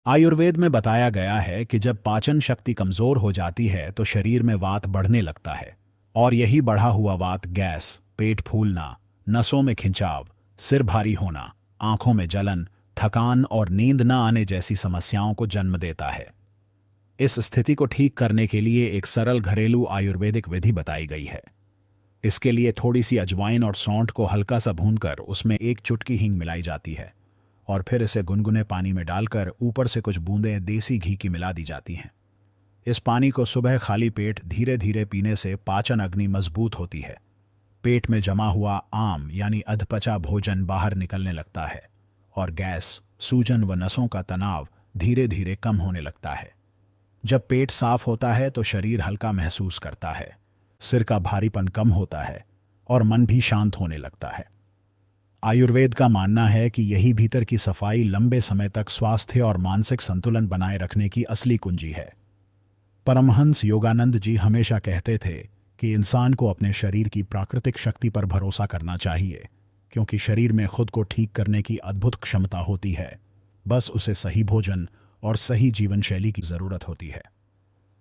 आयुर्वेद में बताया गया है कि जब पाचन शक्ति कमजोर हो जाती है तो शरीर में वात बढ़ने लगता है। और यही बढ़ा हुआ वात गैस, पेट फूलना, नसों में खिंचाव, सिर भारी होना, आंखों में जलन, थकान और नींद न आने जैसी समस्याओं को जन्म देता है। इस स्थिति को ठीक करने के लिए एक सरल घरेलू आयुर्वेदिक विधि बताई गई है। इसके लिए थोड़ी सी अजवाइन और सौंठ को हल्का सा भूनकर उसमें एक चुटकी हींग मिलाई जाती है और फिर इसे गुनगुने पानी में डालकर ऊपर से कुछ बूंदें देसी घी की मिला दी जाती हैं। इस पानी को सुबह खाली पेट धीरे धीरे पीने से पाचन अग्नि मजबूत होती है। पेट में जमा हुआ आम यानी अधपचा भोजन बाहर निकलने लगता है और गैस, सूजन व नसों का तनाव धीरे धीरे कम होने लगता है। जब पेट साफ होता है तो शरीर हल्का महसूस करता है, सिर का भारीपन कम होता है और मन भी शांत होने लगता है। आयुर्वेद का मानना है कि यही भीतर की सफाई लंबे समय तक स्वास्थ्य और मानसिक संतुलन बनाए रखने की असली कुंजी है। परमहंस योगानंद जी हमेशा कहते थे कि इंसान को अपने शरीर की प्राकृतिक शक्ति पर भरोसा करना चाहिए, क्योंकि शरीर में खुद को ठीक करने की अद्भुत क्षमता होती है। बस उसे सही भोजन और सही जीवन शैली की जरूरत होती है।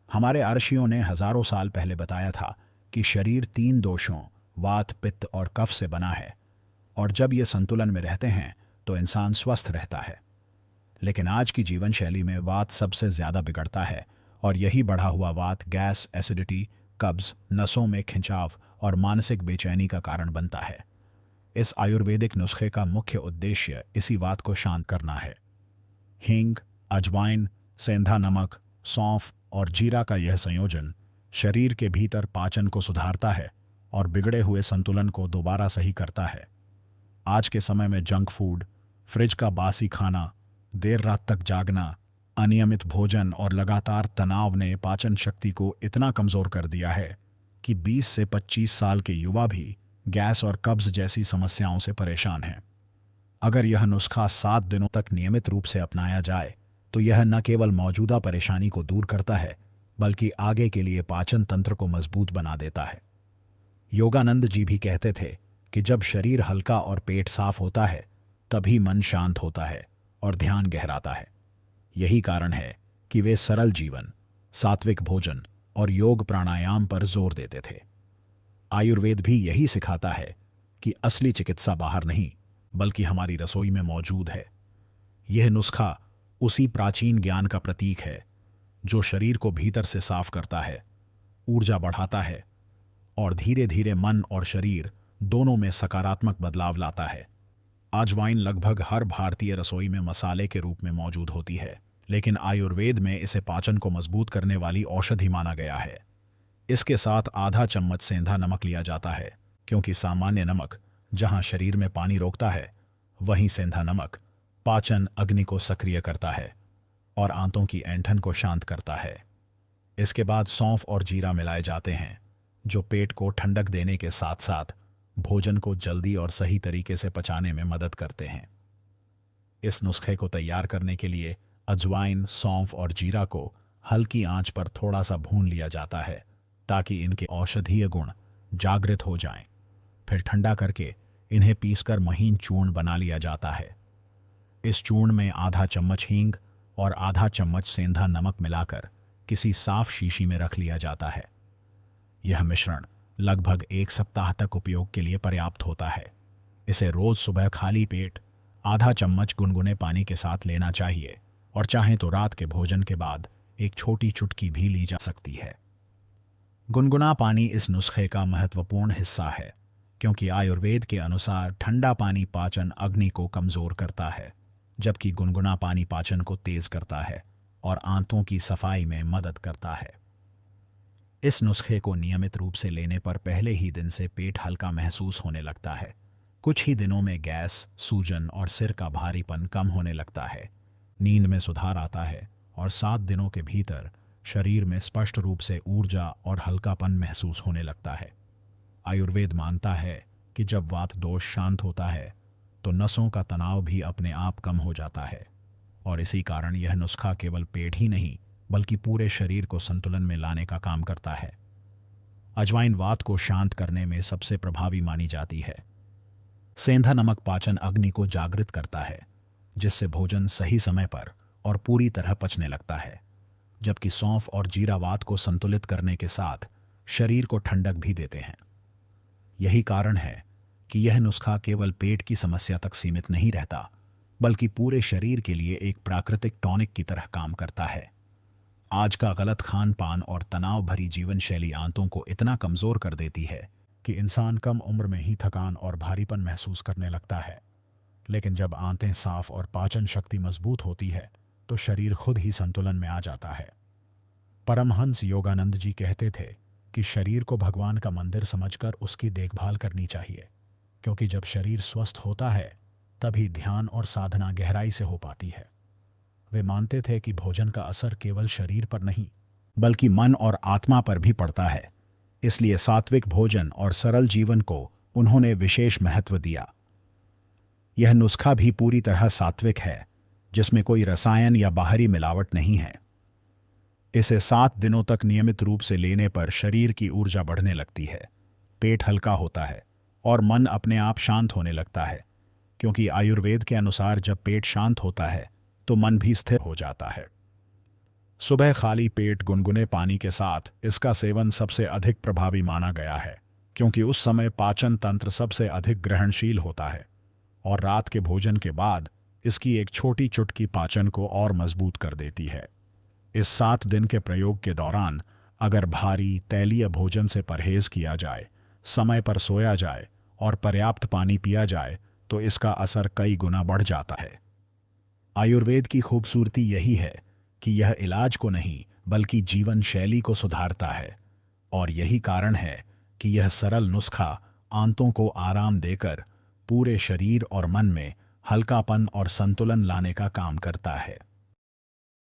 हमारे ऋषियों ने हजारों साल पहले बताया था कि शरीर 3 दोषों वात, पित्त और कफ से बना है और जब ये संतुलन में रहते हैं तो इंसान स्वस्थ रहता है। लेकिन आज की जीवन शैली में वात सबसे ज्यादा बिगड़ता है और यही बढ़ा हुआ वात गैस, एसिडिटी, कब्ज, नसों में खिंचाव और मानसिक बेचैनी का कारण बनता है। इस आयुर्वेदिक नुस्खे का मुख्य उद्देश्य इसी वात को शांत करना है। हींग, अजवाइन, सेंधा नमक, सौंफ और जीरा का यह संयोजन शरीर के भीतर पाचन को सुधारता है और बिगड़े हुए संतुलन को दोबारा सही करता है। आज के समय में जंक फूड, फ्रिज का बासी खाना, देर रात तक जागना, अनियमित भोजन और लगातार तनाव ने पाचन शक्ति को इतना कमजोर कर दिया है कि 20 से 25 साल के युवा भी गैस और कब्ज जैसी समस्याओं से परेशान हैं। अगर यह नुस्खा 7 दिनों तक नियमित रूप से अपनाया जाए तो यह न केवल मौजूदा परेशानी को दूर करता है बल्कि आगे के लिए पाचन तंत्र को मजबूत बना देता है। योगानंद जी भी कहते थे कि जब शरीर हल्का और पेट साफ होता है तभी मन शांत होता है और ध्यान गहराता है। यही कारण है कि वे सरल जीवन, सात्विक भोजन और योग प्राणायाम पर जोर देते थे। आयुर्वेद भी यही सिखाता है कि असली चिकित्सा बाहर नहीं बल्कि हमारी रसोई में मौजूद है। यह नुस्खा उसी प्राचीन ज्ञान का प्रतीक है जो शरीर को भीतर से साफ करता है, ऊर्जा बढ़ाता है और धीरे धीरे मन और शरीर दोनों में सकारात्मक बदलाव लाता है। अजवाइन लगभग हर भारतीय रसोई में मसाले के रूप में मौजूद होती है, लेकिन आयुर्वेद में इसे पाचन को मजबूत करने वाली औषधि माना गया है। इसके साथ आधा चम्मच सेंधा नमक लिया जाता है, क्योंकि सामान्य नमक जहां शरीर में पानी रोकता है, वहीं सेंधा नमक पाचन अग्नि को सक्रिय करता है और आंतों की ऐंठन को शांत करता है। इसके बाद सौंफ और जीरा मिलाए जाते हैं, जो पेट को ठंडक देने के साथ साथ भोजन को जल्दी और सही तरीके से पचाने में मदद करते हैं। इस नुस्खे को तैयार करने के लिए अजवाइन, सौंफ और जीरा को हल्की आंच पर थोड़ा सा भून लिया जाता है ताकि इनके औषधीय गुण जागृत हो जाएं। फिर ठंडा करके इन्हें पीसकर महीन चूर्ण बना लिया जाता है। इस चूर्ण में आधा चम्मच हींग और आधा चम्मच सेंधा नमक मिलाकर किसी साफ शीशी में रख लिया जाता है। यह मिश्रण लगभग 1 सप्ताह तक उपयोग के लिए पर्याप्त होता है। इसे रोज सुबह खाली पेट आधा चम्मच गुनगुने पानी के साथ लेना चाहिए और चाहें तो रात के भोजन के बाद एक छोटी चुटकी भी ली जा सकती है। गुनगुना पानी इस नुस्खे का महत्वपूर्ण हिस्सा है, क्योंकि आयुर्वेद के अनुसार ठंडा पानी पाचन अग्नि को कमजोर करता है, जबकि गुनगुना पानी पाचन को तेज करता है और आंतों की सफाई में मदद करता है। इस नुस्खे को नियमित रूप से लेने पर पहले ही दिन से पेट हल्का महसूस होने लगता है। कुछ ही दिनों में गैस, सूजन और सिर का भारीपन कम होने लगता है, नींद में सुधार आता है और 7 दिनों के भीतर शरीर में स्पष्ट रूप से ऊर्जा और हल्कापन महसूस होने लगता है। आयुर्वेद मानता है कि जब वात दोष शांत होता है तो नसों का तनाव भी अपने आप कम हो जाता है और इसी कारण यह नुस्खा केवल पेट ही नहीं बल्कि पूरे शरीर को संतुलन में लाने का काम करता है। अजवाइन वात को शांत करने में सबसे प्रभावी मानी जाती है। सेंधा नमक पाचन अग्नि को जागृत करता है, जिससे भोजन सही समय पर और पूरी तरह पचने लगता है, जबकि सौंफ और जीरा वात को संतुलित करने के साथ शरीर को ठंडक भी देते हैं। यही कारण है कि यह नुस्खा केवल पेट की समस्या तक सीमित नहीं रहता, बल्कि पूरे शरीर के लिए एक प्राकृतिक टॉनिक की तरह काम करता है। आज का गलत खान पान और तनाव भरी जीवन शैली आंतों को इतना कमजोर कर देती है कि इंसान कम उम्र में ही थकान और भारीपन महसूस करने लगता है। लेकिन जब आंतें साफ और पाचन शक्ति मजबूत होती है तो शरीर खुद ही संतुलन में आ जाता है। परमहंस योगानंद जी कहते थे कि शरीर को भगवान का मंदिर समझकर उसकी देखभाल करनी चाहिए, क्योंकि जब शरीर स्वस्थ होता है तभी ध्यान और साधना गहराई से हो पाती है। वे मानते थे कि भोजन का असर केवल शरीर पर नहीं, बल्कि मन और आत्मा पर भी पड़ता है। इसलिए सात्विक भोजन और सरल जीवन को उन्होंने विशेष महत्व दिया। यह नुस्खा भी पूरी तरह सात्विक है, जिसमें कोई रसायन या बाहरी मिलावट नहीं है। इसे 7 दिनों तक नियमित रूप से लेने पर शरीर की ऊर्जा बढ़ने लगती है, पेट हल्का होता है और मन अपने आप शांत होने लगता है, क्योंकि आयुर्वेद के अनुसार जब पेट शांत होता है तो मन भी स्थिर हो जाता है। सुबह खाली पेट गुनगुने पानी के साथ इसका सेवन सबसे अधिक प्रभावी माना गया है, क्योंकि उस समय पाचन तंत्र सबसे अधिक ग्रहणशील होता है और रात के भोजन के बाद इसकी एक छोटी चुटकी पाचन को और मजबूत कर देती है। इस 7 दिन के प्रयोग के दौरान अगर भारी तैलीय भोजन से परहेज किया जाए, समय पर सोया जाए और पर्याप्त पानी पिया जाए तो इसका असर कई गुना बढ़ जाता है। आयुर्वेद की खूबसूरती यही है कि यह इलाज को नहीं बल्कि जीवन शैली को सुधारता है, और यही कारण है कि यह सरल नुस्खा आंतों को आराम देकर पूरे शरीर और मन में हल्कापन और संतुलन लाने का काम करता है।